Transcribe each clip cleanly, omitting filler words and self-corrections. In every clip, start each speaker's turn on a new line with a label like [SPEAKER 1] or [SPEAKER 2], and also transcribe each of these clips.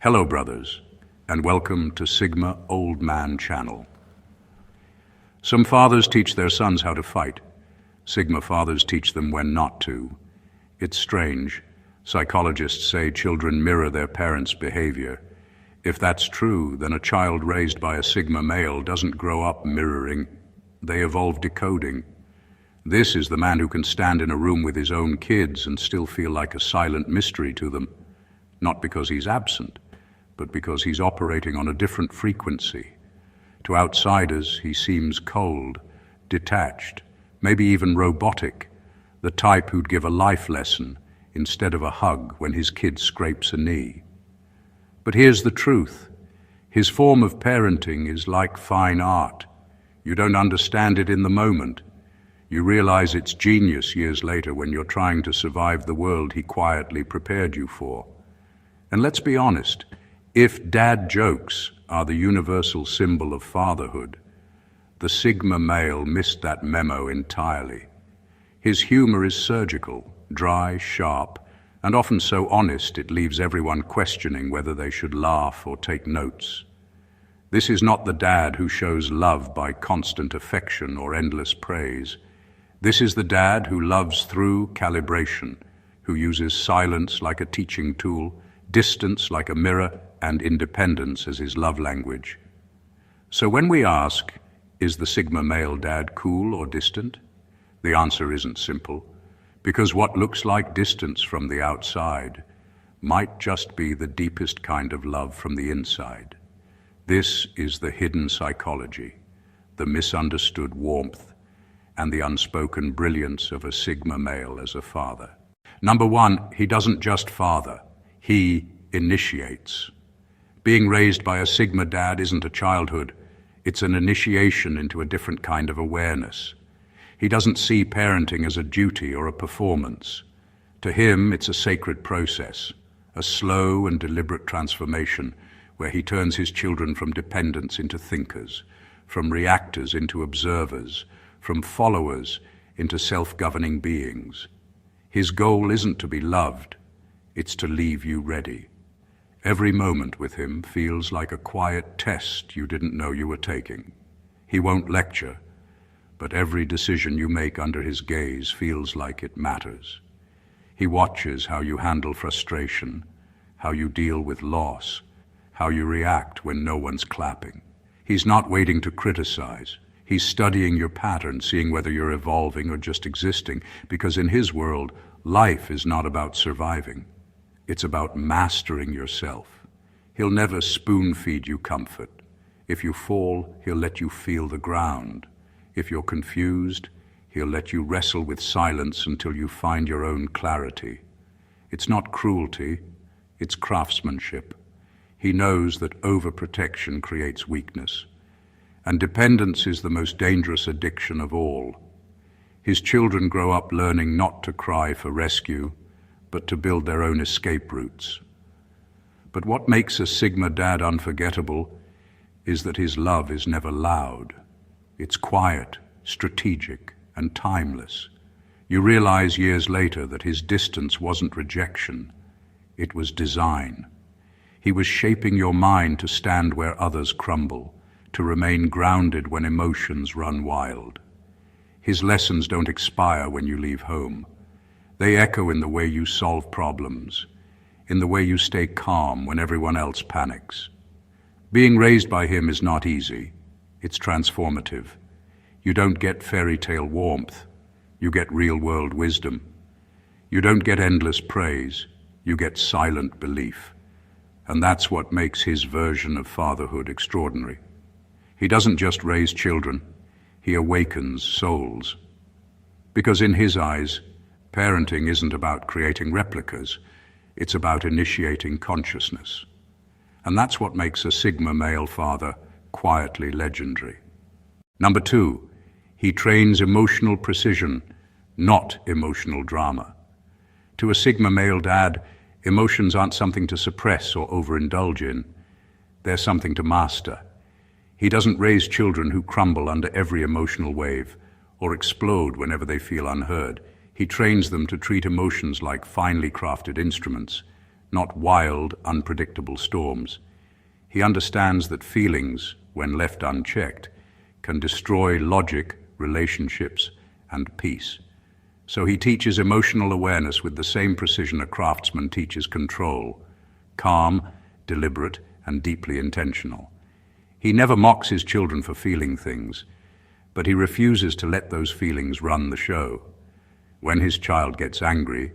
[SPEAKER 1] Hello brothers, and welcome to Sigma Old Man Channel. Some fathers teach their sons how to fight. Sigma fathers teach them when not to. It's strange. Psychologists say children mirror their parents' behavior. If that's true, then a child raised by a Sigma male doesn't grow up mirroring. They evolve decoding. This is the man who can stand in a room with his own kids and still feel like a silent mystery to them. Not because he's absent, but because he's operating on a different frequency. To outsiders, he seems cold, detached, maybe even robotic, the type who'd give a life lesson instead of a hug when his kid scrapes a knee. But here's the truth. His form of parenting is like fine art. You don't understand it in the moment. You realize its genius years later when you're trying to survive the world he quietly prepared you for. And let's be honest, if dad jokes are the universal symbol of fatherhood, the Sigma male missed that memo entirely. His humor is surgical, dry, sharp, and often so honest it leaves everyone questioning whether they should laugh or take notes. This is not the dad who shows love by constant affection or endless praise. This is the dad who loves through calibration, who uses silence like a teaching tool, distance like a mirror, and independence as his love language. So when we ask, is the Sigma male dad cool or distant? The answer isn't simple, because what looks like distance from the outside might just be the deepest kind of love from the inside. This is the hidden psychology, the misunderstood warmth, and the unspoken brilliance of a Sigma male as a father. Number one, he doesn't just father, he initiates. Being raised by a Sigma dad isn't a childhood, it's an initiation into a different kind of awareness. He doesn't see parenting as a duty or a performance. To him, it's a sacred process, a slow and deliberate transformation where he turns his children from dependents into thinkers, from reactors into observers, from followers into self-governing beings. His goal isn't to be loved, it's to leave you ready. Every moment with him feels like a quiet test you didn't know you were taking. He won't lecture, but every decision you make under his gaze feels like it matters. He watches how you handle frustration, how you deal with loss, how you react when no one's clapping. He's not waiting to criticize. He's studying your pattern, seeing whether you're evolving or just existing, because in his world, life is not about surviving. It's about mastering yourself. He'll never spoon-feed you comfort. If you fall, he'll let you feel the ground. If you're confused, he'll let you wrestle with silence until you find your own clarity. It's not cruelty, it's craftsmanship. He knows that overprotection creates weakness, and dependence is the most dangerous addiction of all. His children grow up learning not to cry for rescue, but to build their own escape routes. But what makes a Sigma dad unforgettable is that his love is never loud. It's quiet, strategic, and timeless. You realize years later that his distance wasn't rejection, it was design. He was shaping your mind to stand where others crumble, to remain grounded when emotions run wild. His lessons don't expire when you leave home. They echo in the way you solve problems, in the way you stay calm when everyone else panics. Being raised by him is not easy. It's transformative. You don't get fairy tale warmth. You get real-world wisdom. You don't get endless praise. You get silent belief. And that's what makes his version of fatherhood extraordinary. He doesn't just raise children. He awakens souls. Because in his eyes, parenting isn't about creating replicas. It's about initiating consciousness. And that's what makes a Sigma male father quietly legendary. Number two, he trains emotional precision, not emotional drama. To a Sigma male dad, emotions aren't something to suppress or overindulge in. They're something to master. He doesn't raise children who crumble under every emotional wave or explode whenever they feel unheard. He trains them to treat emotions like finely crafted instruments, not wild, unpredictable storms. He understands that feelings, when left unchecked, can destroy logic, relationships, and peace. So he teaches emotional awareness with the same precision a craftsman teaches control, calm, deliberate, and deeply intentional. He never mocks his children for feeling things, but he refuses to let those feelings run the show. When his child gets angry,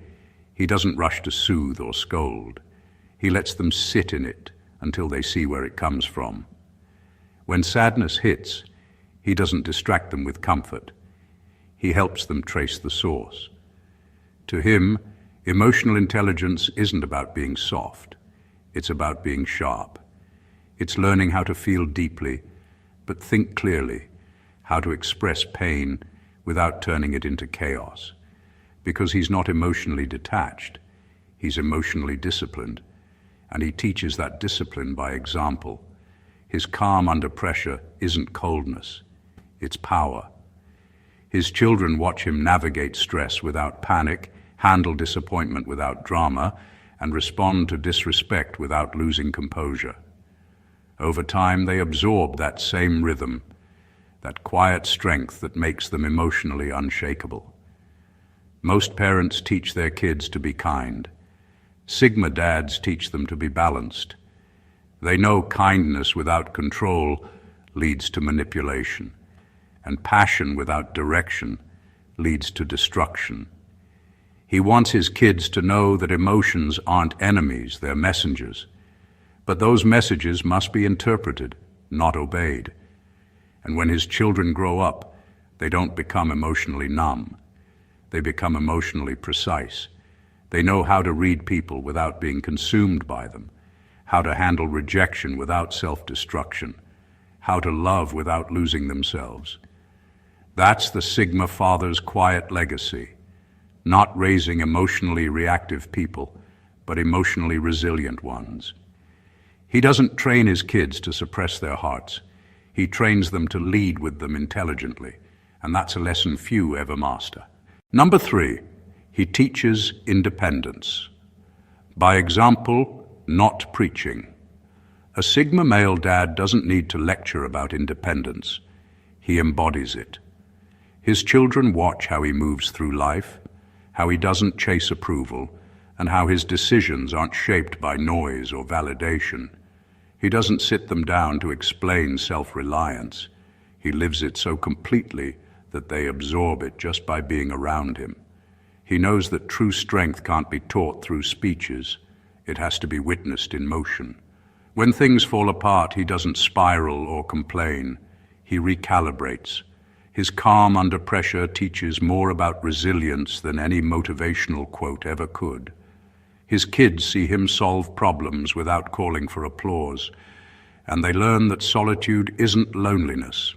[SPEAKER 1] he doesn't rush to soothe or scold. He lets them sit in it until they see where it comes from. When sadness hits, he doesn't distract them with comfort. He helps them trace the source. To him, emotional intelligence isn't about being soft. It's about being sharp. It's learning how to feel deeply, but think clearly, how to express pain without turning it into chaos. Because he's not emotionally detached, he's emotionally disciplined, and he teaches that discipline by example. His calm under pressure isn't coldness, it's power. His children watch him navigate stress without panic, handle disappointment without drama, and respond to disrespect without losing composure. Over time, they absorb that same rhythm, that quiet strength that makes them emotionally unshakable. Most parents teach their kids to be kind. Sigma dads teach them to be balanced. They know kindness without control leads to manipulation, and passion without direction leads to destruction. He wants his kids to know that emotions aren't enemies, they're messengers. But those messages must be interpreted, not obeyed. And when his children grow up, they don't become emotionally numb. They become emotionally precise. They know how to read people without being consumed by them, how to handle rejection without self-destruction, how to love without losing themselves. That's the Sigma father's quiet legacy, not raising emotionally reactive people, but emotionally resilient ones. He doesn't train his kids to suppress their hearts. He trains them to lead with them intelligently, and that's a lesson few ever master. Number 3, he teaches independence. By example, not preaching. A Sigma male dad doesn't need to lecture about independence. He embodies it. His children watch how he moves through life, how he doesn't chase approval, and how his decisions aren't shaped by noise or validation. He doesn't sit them down to explain self-reliance. He lives it so completely that they absorb it just by being around him. He knows that true strength can't be taught through speeches. It has to be witnessed in motion. When things fall apart, he doesn't spiral or complain. He recalibrates. His calm under pressure teaches more about resilience than any motivational quote ever could. His kids see him solve problems without calling for applause, and they learn that solitude isn't loneliness.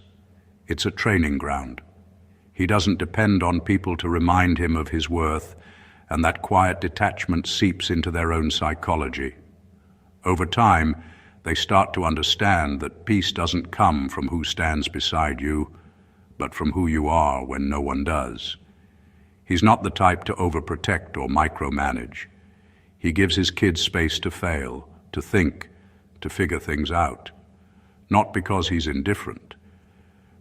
[SPEAKER 1] It's a training ground. He doesn't depend on people to remind him of his worth, and that quiet detachment seeps into their own psychology. Over time, they start to understand that peace doesn't come from who stands beside you, but from who you are when no one does. He's not the type to overprotect or micromanage. He gives his kids space to fail, to think, to figure things out. Not because he's indifferent,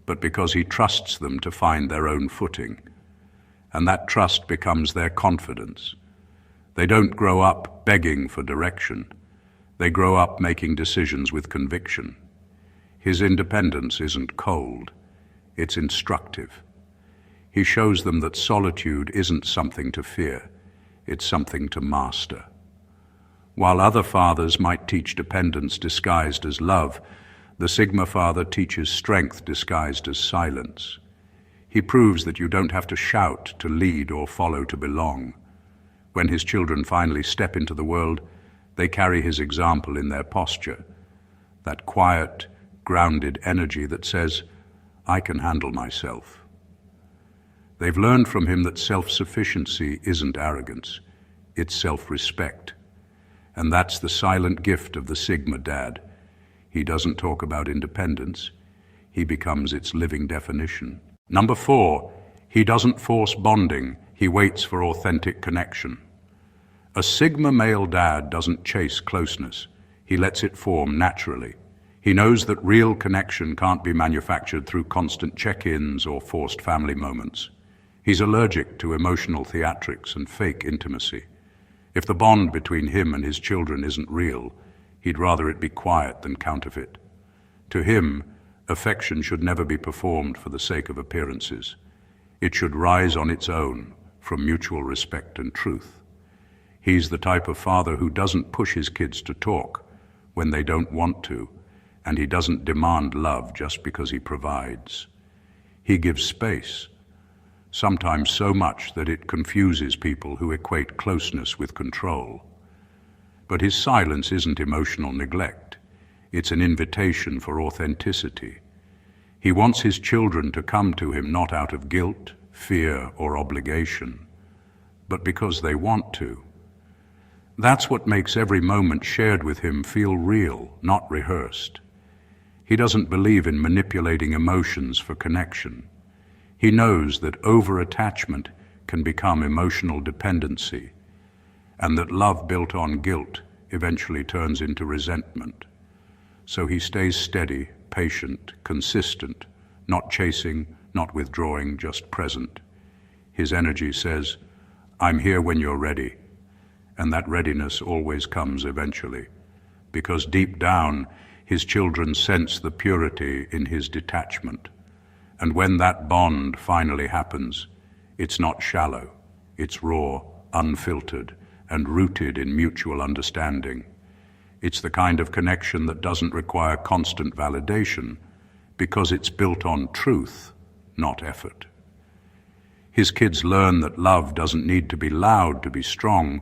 [SPEAKER 1] but because he trusts them to find their own footing. And that trust becomes their confidence. They don't grow up begging for direction. They grow up making decisions with conviction. His independence isn't cold. It's instructive. He shows them that solitude isn't something to fear. It's something to master. While other fathers might teach dependence disguised as love, the Sigma father teaches strength disguised as silence. He proves that you don't have to shout to lead or follow to belong. When his children finally step into the world, they carry his example in their posture, that quiet, grounded energy that says, I can handle myself. They've learned from him that self-sufficiency isn't arrogance, it's self-respect. And that's the silent gift of the Sigma dad. He doesn't talk about independence. He becomes its living definition. Number 4, he doesn't force bonding. He waits for authentic connection. A Sigma male dad doesn't chase closeness. He lets it form naturally. He knows that real connection can't be manufactured through constant check-ins or forced family moments. He's allergic to emotional theatrics and fake intimacy. If the bond between him and his children isn't real, he'd rather it be quiet than counterfeit. To him, affection should never be performed for the sake of appearances. It should rise on its own from mutual respect and truth. He's the type of father who doesn't push his kids to talk when they don't want to, and he doesn't demand love just because he provides. He gives space, sometimes so much that it confuses people who equate closeness with control. But his silence isn't emotional neglect. It's an invitation for authenticity. He wants his children to come to him not out of guilt, fear, or obligation, but because they want to. That's what makes every moment shared with him feel real, not rehearsed. He doesn't believe in manipulating emotions for connection. He knows that over-attachment can become emotional dependency, and that love built on guilt eventually turns into resentment. So he stays steady, patient, consistent, not chasing, not withdrawing, just present. His energy says, "I'm here when you're ready." And that readiness always comes eventually, because deep down, his children sense the purity in his detachment. And when that bond finally happens, it's not shallow, it's raw, unfiltered, and rooted in mutual understanding. It's the kind of connection that doesn't require constant validation, because it's built on truth, not effort. His kids learn that love doesn't need to be loud to be strong,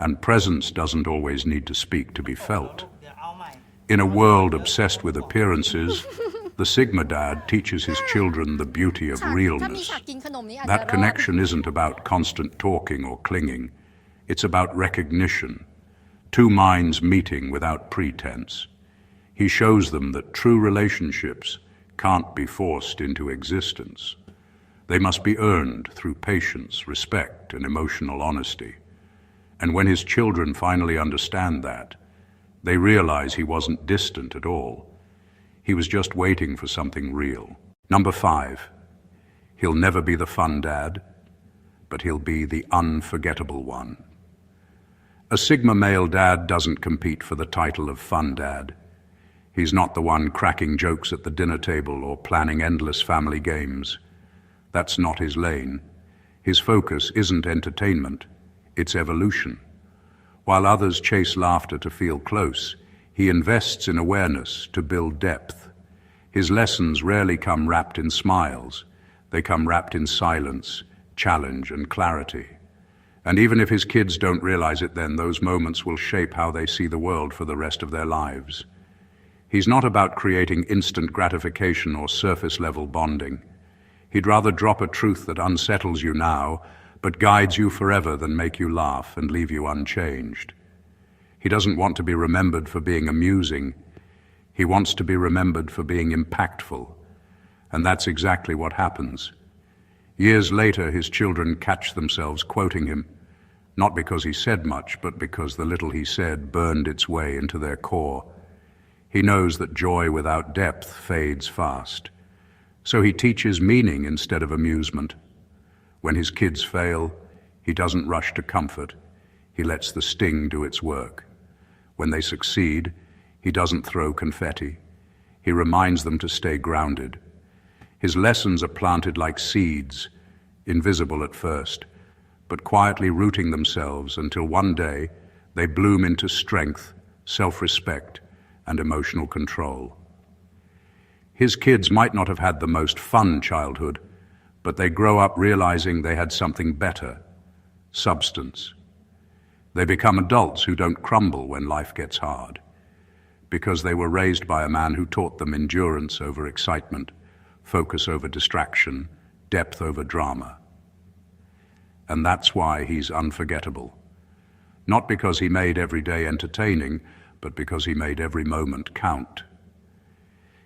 [SPEAKER 1] and presence doesn't always need to speak to be felt. In a world obsessed with appearances, the Sigma dad teaches his children the beauty of realness. That connection isn't about constant talking or clinging. It's about recognition, two minds meeting without pretense. He shows them that true relationships can't be forced into existence. They must be earned through patience, respect, and emotional honesty. And when his children finally understand that, they realize he wasn't distant at all. He was just waiting for something real. Number 5, he'll never be the fun dad, but he'll be the unforgettable one. A Sigma male dad doesn't compete for the title of fun dad. He's not the one cracking jokes at the dinner table or planning endless family games. That's not his lane. His focus isn't entertainment, it's evolution. While others chase laughter to feel close, he invests in awareness to build depth. His lessons rarely come wrapped in smiles. They come wrapped in silence, challenge, and clarity. And even if his kids don't realize it then, those moments will shape how they see the world for the rest of their lives. He's not about creating instant gratification or surface-level bonding. He'd rather drop a truth that unsettles you now, but guides you forever, than make you laugh and leave you unchanged. He doesn't want to be remembered for being amusing. He wants to be remembered for being impactful. And that's exactly what happens. Years later, his children catch themselves quoting him, not because he said much, but because the little he said burned its way into their core. He knows that joy without depth fades fast. So he teaches meaning instead of amusement. When his kids fail, he doesn't rush to comfort. He lets the sting do its work. When they succeed, he doesn't throw confetti. He reminds them to stay grounded. His lessons are planted like seeds, invisible at first, but quietly rooting themselves until one day they bloom into strength, self-respect, and emotional control. His kids might not have had the most fun childhood, but they grow up realizing they had something better, substance. They become adults who don't crumble when life gets hard, because they were raised by a man who taught them endurance over excitement, focus over distraction, depth over drama. And that's why he's unforgettable. Not because he made every day entertaining, but because he made every moment count.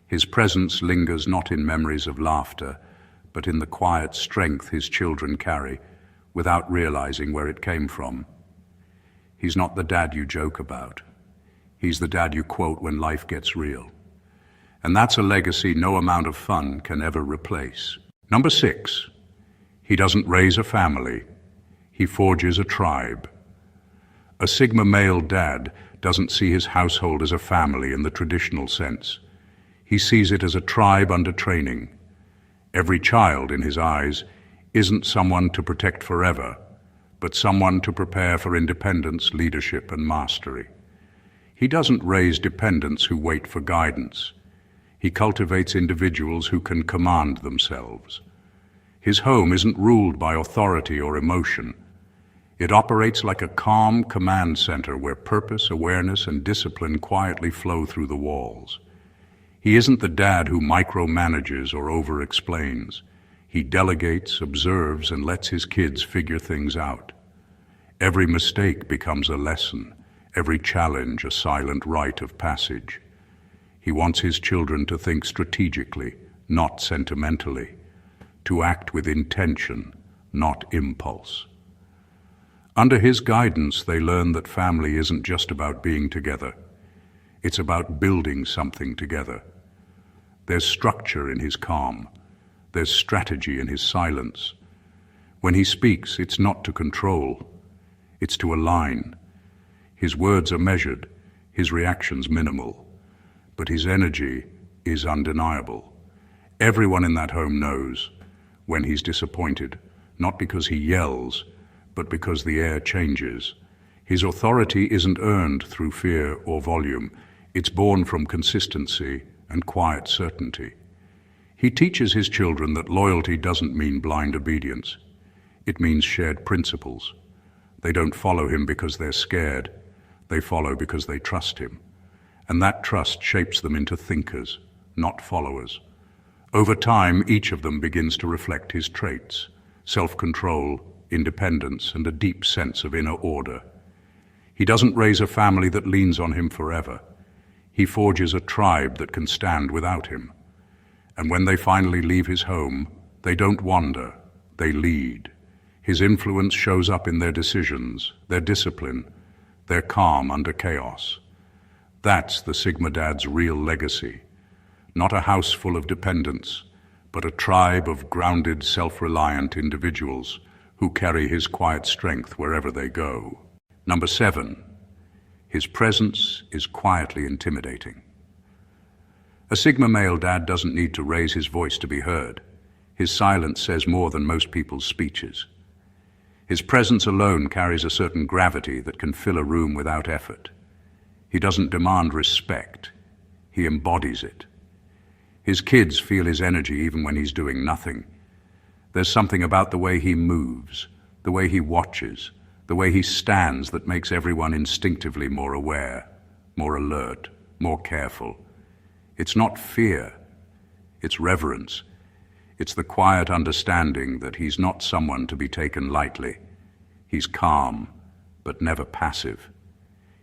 [SPEAKER 1] His presence lingers not in memories of laughter, but in the quiet strength his children carry, without realizing where it came from. He's not the dad you joke about. He's the dad you quote when life gets real. And that's a legacy no amount of fun can ever replace. Number 6, he doesn't raise a family. He forges a tribe. A Sigma male dad doesn't see his household as a family in the traditional sense. He sees it as a tribe under training. Every child, in his eyes, isn't someone to protect forever, but someone to prepare for independence, leadership, and mastery. He doesn't raise dependents who wait for guidance. He cultivates individuals who can command themselves. His home isn't ruled by authority or emotion. It operates like a calm command center where purpose, awareness, and discipline quietly flow through the walls. He isn't the dad who micromanages or over-explains. He delegates, observes, and lets his kids figure things out. Every mistake becomes a lesson, every challenge a silent rite of passage. He wants his children to think strategically, not sentimentally, to act with intention, not impulse. Under his guidance, they learn that family isn't just about being together. It's about building something together. There's structure in his calm. There's strategy in his silence. When he speaks, it's not to control. It's to align. His words are measured, his reactions minimal, but his energy is undeniable. Everyone in that home knows when he's disappointed, not because he yells, but because the air changes. His authority isn't earned through fear or volume. It's born from consistency and quiet certainty. He teaches his children that loyalty doesn't mean blind obedience. It means shared principles. They don't follow him because they're scared. They follow because they trust him. And that trust shapes them into thinkers, not followers. Over time, each of them begins to reflect his traits: self-control, independence, and a deep sense of inner order. He doesn't raise a family that leans on him forever. He forges a tribe that can stand without him. And when they finally leave his home, they don't wander, they lead. His influence shows up in their decisions, their discipline, their calm under chaos. That's the Sigma Dad's real legacy. Not a house full of dependents, but a tribe of grounded, self-reliant individuals who carry his quiet strength wherever they go. Number 7, his presence is quietly intimidating. A Sigma male dad doesn't need to raise his voice to be heard. His silence says more than most people's speeches. His presence alone carries a certain gravity that can fill a room without effort. He doesn't demand respect. He embodies it. His kids feel his energy even when he's doing nothing. There's something about the way he moves, the way he watches, the way he stands that makes everyone instinctively more aware, more alert, more careful. It's not fear, it's reverence. It's the quiet understanding that he's not someone to be taken lightly. He's calm, but never passive.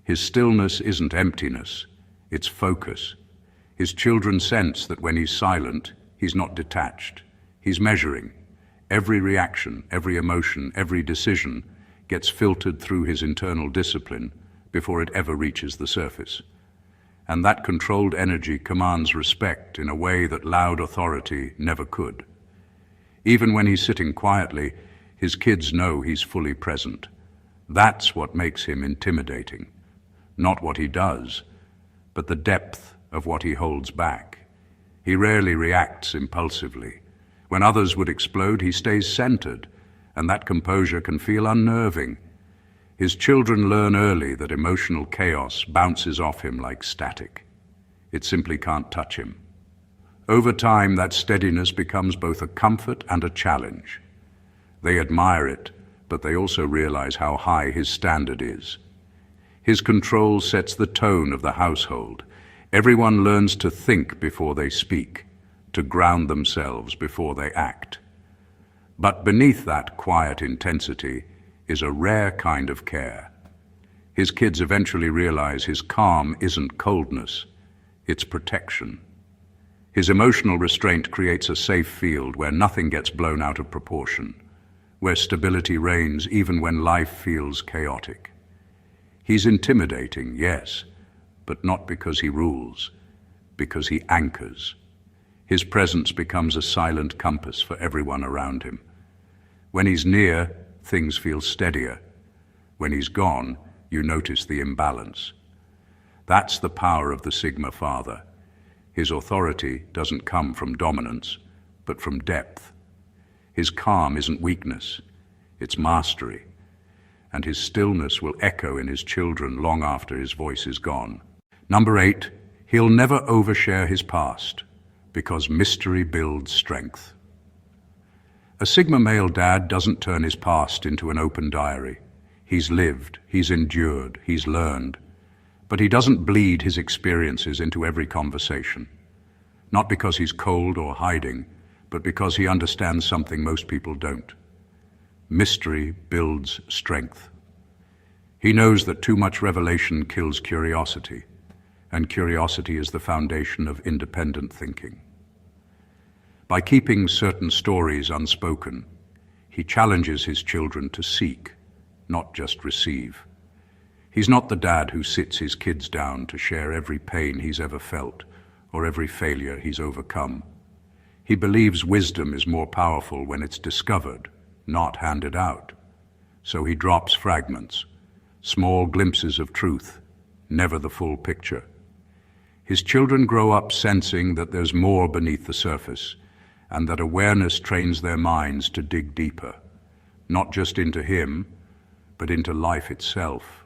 [SPEAKER 1] His stillness isn't emptiness, it's focus. His children sense that when he's silent, he's not detached. He's measuring. Every reaction, every emotion, every decision gets filtered through his internal discipline before it ever reaches the surface. And that controlled energy commands respect in a way that loud authority never could. Even when he's sitting quietly, his kids know he's fully present. That's what makes him intimidating. Not what he does, but the depth of what he holds back. He rarely reacts impulsively. When others would explode, he stays centered, and that composure can feel unnerving. His children learn early that emotional chaos bounces off him like static. It simply can't touch him. Over time, that steadiness becomes both a comfort and a challenge. They admire it, but they also realize how high his standard is. His control sets the tone of the household. Everyone learns to think before they speak, to ground themselves before they act. But beneath that quiet intensity is a rare kind of care. His kids eventually realize his calm isn't coldness, it's protection. His emotional restraint creates a safe field where nothing gets blown out of proportion, where stability reigns even when life feels chaotic. He's intimidating, yes, but not because he rules, because he anchors. His presence becomes a silent compass for everyone around him. When he's near, things feel steadier. When he's gone, you notice the imbalance. That's the power of the Sigma father. His authority doesn't come from dominance, but from depth. His calm isn't weakness, it's mastery. And his stillness will echo in his children long after his voice is gone. Number 8, he'll never overshare his past, because mystery builds strength. A Sigma male dad doesn't turn his past into an open diary. He's lived, he's endured, he's learned. But he doesn't bleed his experiences into every conversation. Not because he's cold or hiding, but because he understands something most people don't. Mystery builds strength. He knows that too much revelation kills curiosity, and curiosity is the foundation of independent thinking. By keeping certain stories unspoken, he challenges his children to seek, not just receive. He's not the dad who sits his kids down to share every pain he's ever felt or every failure he's overcome. He believes wisdom is more powerful when it's discovered, not handed out. So he drops fragments, small glimpses of truth, never the full picture. His children grow up sensing that there's more beneath the surface, and that awareness trains their minds to dig deeper, not just into him, but into life itself.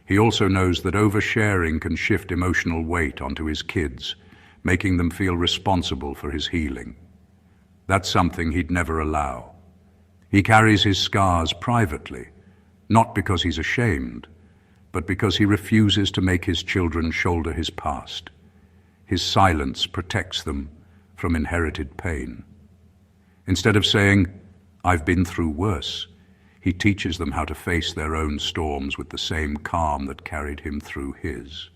[SPEAKER 1] He also knows that oversharing can shift emotional weight onto his kids, making them feel responsible for his healing. That's something he'd never allow. He carries his scars privately, not because he's ashamed, but because he refuses to make his children shoulder his past. His silence protects them from inherited pain. Instead of saying, "I've been through worse," he teaches them how to face their own storms with the same calm that carried him through his.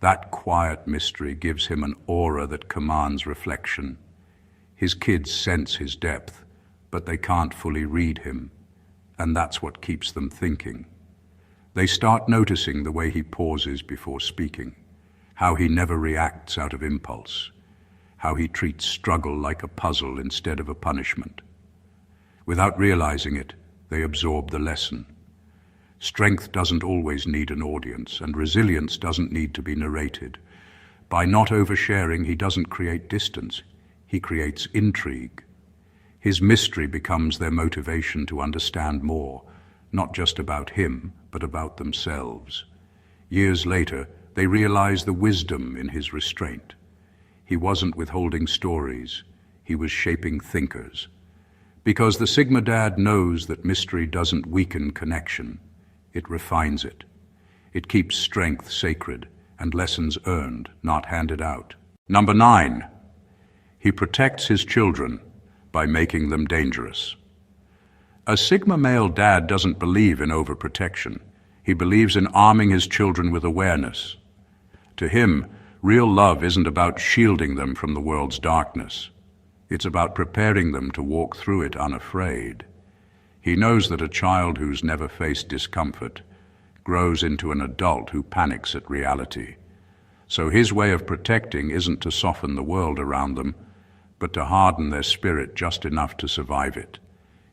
[SPEAKER 1] That quiet mystery gives him an aura that commands reflection. His kids sense his depth, but they can't fully read him, and that's what keeps them thinking. They start noticing the way he pauses before speaking, how he never reacts out of impulse, how he treats struggle like a puzzle instead of a punishment. Without realizing it, they absorb the lesson. Strength doesn't always need an audience, and resilience doesn't need to be narrated. By not oversharing, he doesn't create distance. He creates intrigue. His mystery becomes their motivation to understand more, not just about him, but about themselves. Years later, they realize the wisdom in his restraint. He wasn't withholding stories, he was shaping thinkers. Because the Sigma dad knows that mystery doesn't weaken connection, it refines it. It keeps strength sacred and lessons earned, not handed out. Number 9, he protects his children by making them dangerous. A Sigma male dad doesn't believe in overprotection. He believes in arming his children with awareness. To him, real love isn't about shielding them from the world's darkness. It's about preparing them to walk through it unafraid. He knows that a child who's never faced discomfort grows into an adult who panics at reality. So his way of protecting isn't to soften the world around them, but to harden their spirit just enough to survive it.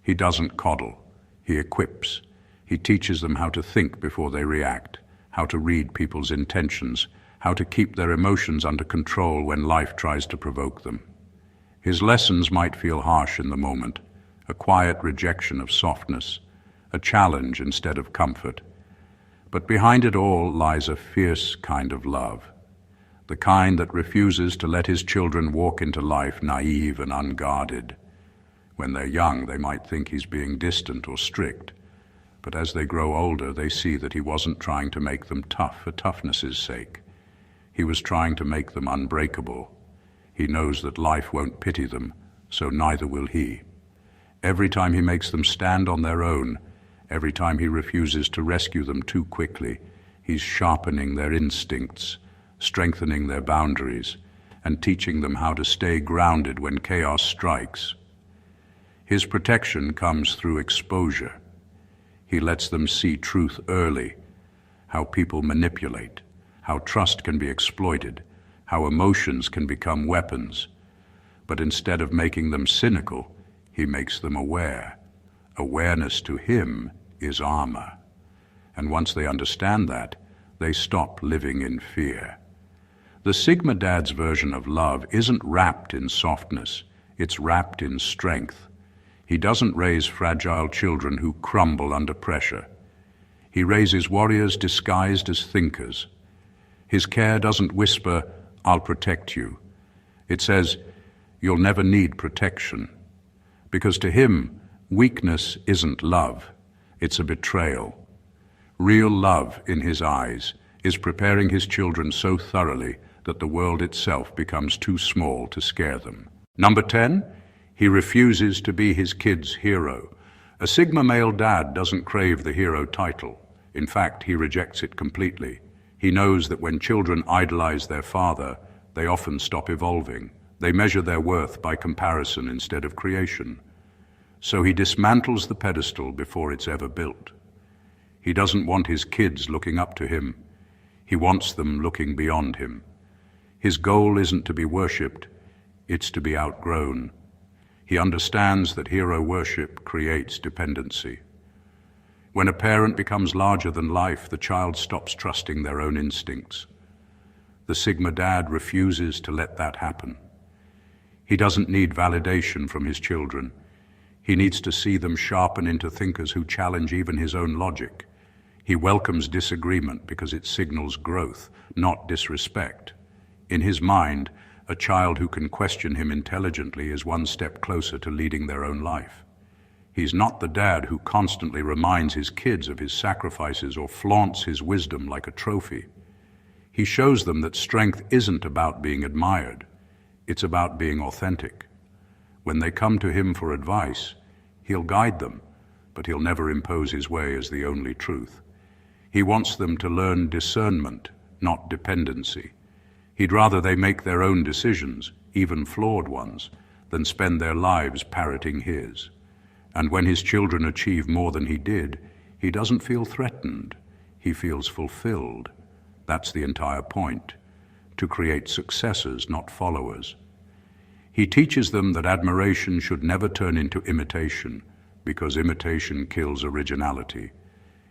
[SPEAKER 1] He doesn't coddle, he equips. He teaches them how to think before they react, how to read people's intentions, how to keep their emotions under control when life tries to provoke them. His lessons might feel harsh in the moment, a quiet rejection of softness, a challenge instead of comfort. But behind it all lies a fierce kind of love, the kind that refuses to let his children walk into life naive and unguarded. When they're young, they might think he's being distant or strict, but as they grow older, they see that he wasn't trying to make them tough for toughness' sake. He was trying to make them unbreakable. He knows that life won't pity them, so neither will he. Every time he makes them stand on their own, every time he refuses to rescue them too quickly, he's sharpening their instincts, strengthening their boundaries, and teaching them how to stay grounded when chaos strikes. His protection comes through exposure. He lets them see truth early, how people manipulate, how trust can be exploited, how emotions can become weapons. But instead of making them cynical, he makes them aware. Awareness to him is armor. And once they understand that, they stop living in fear. The Sigma Dad's version of love isn't wrapped in softness, it's wrapped in strength. He doesn't raise fragile children who crumble under pressure. He raises warriors disguised as thinkers. His care doesn't whisper, "I'll protect you." It says, "You'll never need protection." Because to him, weakness isn't love, it's a betrayal. Real love, in his eyes, is preparing his children so thoroughly that the world itself becomes too small to scare them. Number 10, he refuses to be his kid's hero. A Sigma male dad doesn't crave the hero title. In fact, he rejects it completely. He knows that when children idolize their father, they often stop evolving. They measure their worth by comparison instead of creation. So he dismantles the pedestal before it's ever built. He doesn't want his kids looking up to him. He wants them looking beyond him. His goal isn't to be worshipped, it's to be outgrown. He understands that hero worship creates dependency. When a parent becomes larger than life, the child stops trusting their own instincts. The Sigma Dad refuses to let that happen. He doesn't need validation from his children. He needs to see them sharpen into thinkers who challenge even his own logic. He welcomes disagreement because it signals growth, not disrespect. In his mind, a child who can question him intelligently is one step closer to leading their own life. He's not the dad who constantly reminds his kids of his sacrifices or flaunts his wisdom like a trophy. He shows them that strength isn't about being admired. It's about being authentic. When they come to him for advice, he'll guide them, but he'll never impose his way as the only truth. He wants them to learn discernment, not dependency. He'd rather they make their own decisions, even flawed ones, than spend their lives parroting his. And when his children achieve more than he did, he doesn't feel threatened. He feels fulfilled. That's the entire point, to create successors, not followers. He teaches them that admiration should never turn into imitation, because imitation kills originality.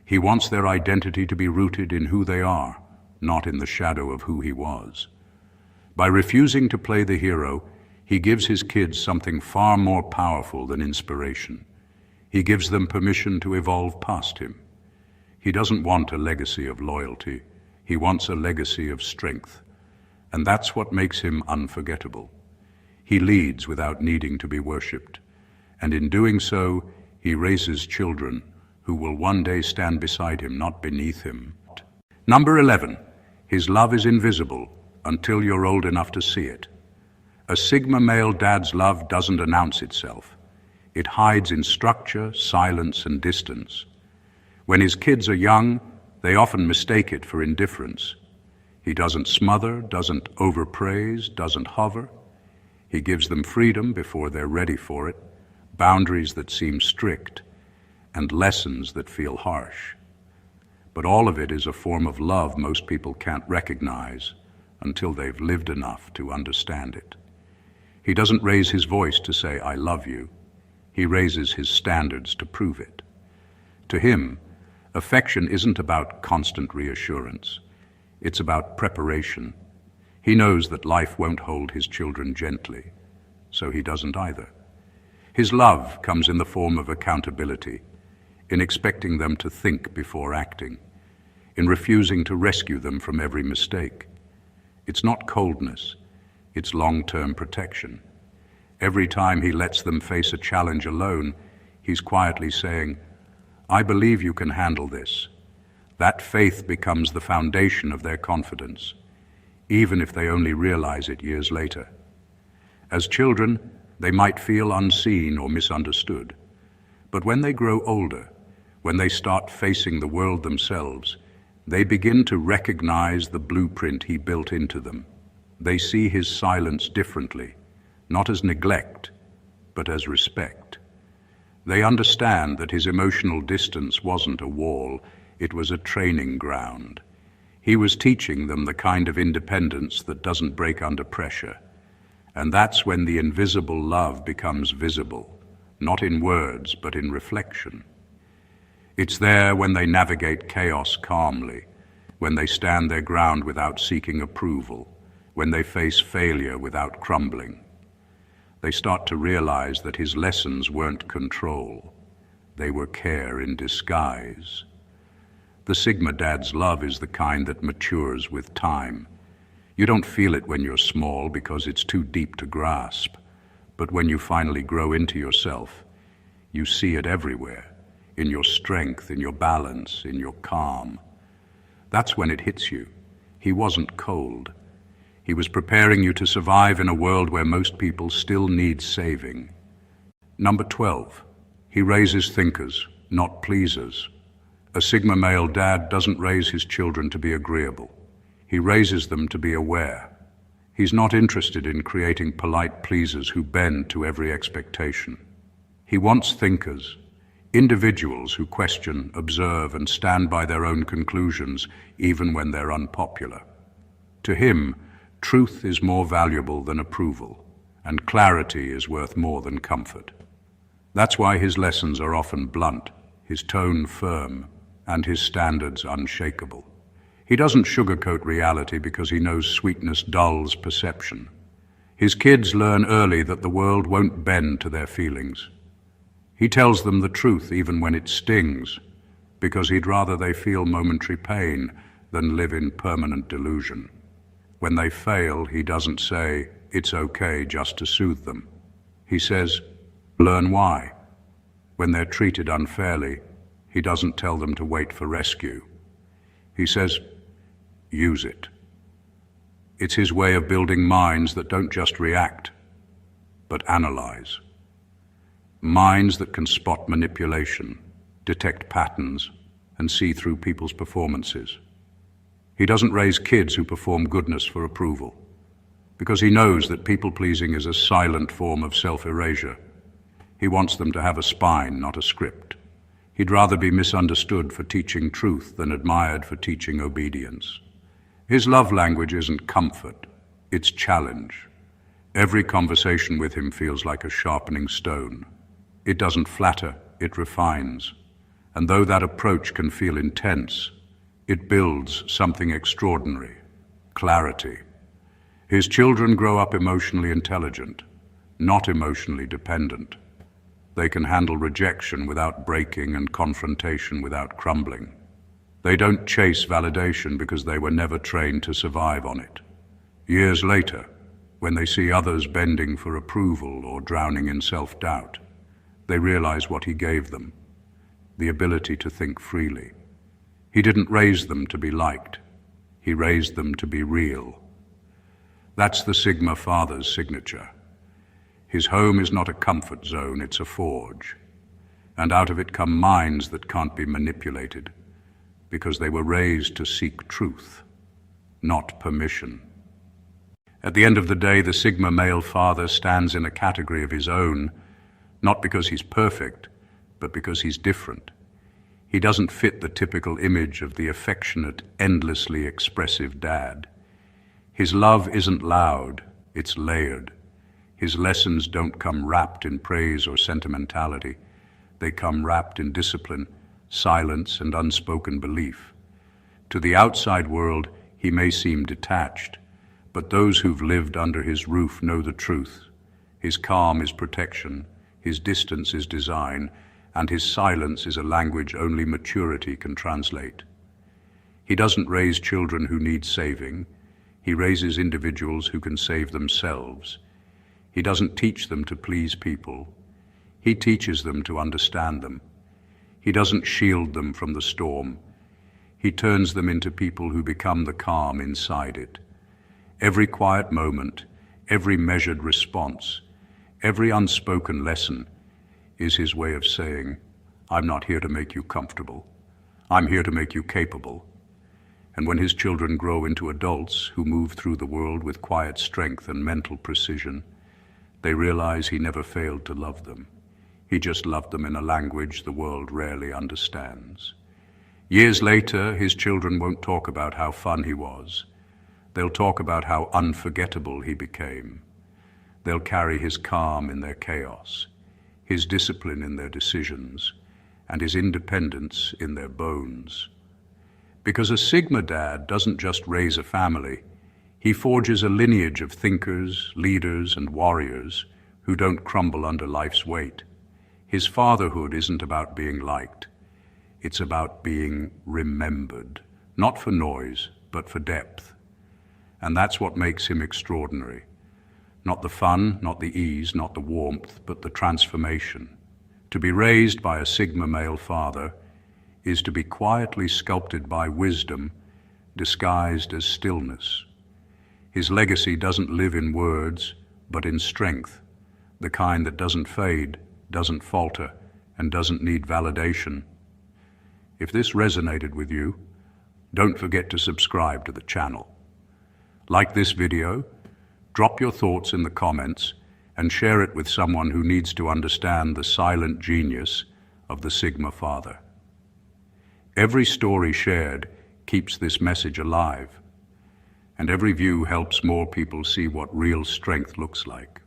[SPEAKER 1] He wants their identity to be rooted in who they are, not in the shadow of who he was. By refusing to play the hero, he gives his kids something far more powerful than inspiration. He gives them permission to evolve past him. He doesn't want a legacy of loyalty. He wants a legacy of strength. And that's what makes him unforgettable. He leads without needing to be worshipped. And in doing so, he raises children who will one day stand beside him, not beneath him. Number 11, his love is invisible until you're old enough to see it. A Sigma male dad's love doesn't announce itself. It hides in structure, silence, and distance. When his kids are young, they often mistake it for indifference. He doesn't smother, doesn't overpraise, doesn't hover. He gives them freedom before they're ready for it, boundaries that seem strict, and lessons that feel harsh. But all of it is a form of love most people can't recognize until they've lived enough to understand it. He doesn't raise his voice to say, "I love you." He raises his standards to prove it. To him, affection isn't about constant reassurance. It's about preparation. He knows that life won't hold his children gently, so he doesn't either. His love comes in the form of accountability, in expecting them to think before acting, in refusing to rescue them from every mistake. It's not coldness, it's long-term protection. Every time he lets them face a challenge alone, he's quietly saying, "I believe you can handle this." That faith becomes the foundation of their confidence, even if they only realize it years later. As children, they might feel unseen or misunderstood. But when they grow older, when they start facing the world themselves, they begin to recognize the blueprint he built into them. They see his silence differently, not as neglect, but as respect. They understand that his emotional distance wasn't a wall, It was a training ground. He was teaching them the kind of independence that doesn't break under pressure. And that's when the invisible love becomes visible, not in words, but in reflection. It's there when they navigate chaos calmly, when they stand their ground without seeking approval, when they face failure without crumbling. They start to realize that his lessons weren't control. They were care in disguise. The Sigma dad's love is the kind that matures with time. You don't feel it when you're small because it's too deep to grasp. But when you finally grow into yourself, you see it everywhere, in your strength, in your balance, in your calm. That's when it hits you. He wasn't cold. He was preparing you to survive in a world where most people still need saving. Number 12, he raises thinkers, not pleasers. A Sigma male dad doesn't raise his children to be agreeable. He raises them to be aware. He's not interested in creating polite pleasers who bend to every expectation. He wants thinkers, individuals who question, observe, and stand by their own conclusions, even when they're unpopular. To him, truth is more valuable than approval, and clarity is worth more than comfort. That's why his lessons are often blunt, his tone firm, and his standards unshakable. He doesn't sugarcoat reality because he knows sweetness dulls perception. His kids learn early that the world won't bend to their feelings. He tells them the truth even when it stings, because he'd rather they feel momentary pain than live in permanent delusion. When they fail, he doesn't say, "It's okay," just to soothe them. He says, "Learn why." When they're treated unfairly, he doesn't tell them to wait for rescue. He says, "Use it." It's his way of building minds that don't just react, but analyze. Minds that can spot manipulation, detect patterns, and see through people's performances. He doesn't raise kids who perform goodness for approval, because he knows that people-pleasing is a silent form of self-erasure. He wants them to have a spine, not a script. He'd rather be misunderstood for teaching truth than admired for teaching obedience. His love language isn't comfort, it's challenge. Every conversation with him feels like a sharpening stone. It doesn't flatter, it refines. And though that approach can feel intense, it builds something extraordinary, clarity. His children grow up emotionally intelligent, not emotionally dependent. They can handle rejection without breaking and confrontation without crumbling. They don't chase validation because they were never trained to survive on it. Years later, when they see others bending for approval or drowning in self-doubt, they realize what he gave them, the ability to think freely. He didn't raise them to be liked. He raised them to be real. That's the Sigma father's signature. His home is not a comfort zone, it's a forge. And out of it come minds that can't be manipulated, because they were raised to seek truth, not permission. At the end of the day, the Sigma male father stands in a category of his own, not because he's perfect, but because he's different. He doesn't fit the typical image of the affectionate, endlessly expressive dad. His love isn't loud, it's layered. His lessons don't come wrapped in praise or sentimentality. They come wrapped in discipline, silence, and unspoken belief. To the outside world, he may seem detached, but those who've lived under his roof know the truth. His calm is protection, his distance is design, and his silence is a language only maturity can translate. He doesn't raise children who need saving. He raises individuals who can save themselves. He doesn't teach them to please people. He teaches them to understand them. He doesn't shield them from the storm. He turns them into people who become the calm inside it. Every quiet moment, every measured response, every unspoken lesson is his way of saying, "I'm not here to make you comfortable. I'm here to make you capable." And when his children grow into adults who move through the world with quiet strength and mental precision, they realize he never failed to love them. He just loved them in a language the world rarely understands. Years later, his children won't talk about how fun he was. They'll talk about how unforgettable he became. They'll carry his calm in their chaos, his discipline in their decisions, and his independence in their bones. Because a Sigma dad doesn't just raise a family, he forges a lineage of thinkers, leaders, and warriors who don't crumble under life's weight. His fatherhood isn't about being liked. It's about being remembered, not for noise, but for depth. And that's what makes him extraordinary. Not the fun, not the ease, not the warmth, but the transformation. To be raised by a Sigma male father is to be quietly sculpted by wisdom, disguised as stillness. His legacy doesn't live in words, but in strength, the kind that doesn't fade, doesn't falter, and doesn't need validation. If this resonated with you, don't forget to subscribe to the channel. Like this video, drop your thoughts in the comments and share it with someone who needs to understand the silent genius of the Sigma father. Every story shared keeps this message alive, and every view helps more people see what real strength looks like.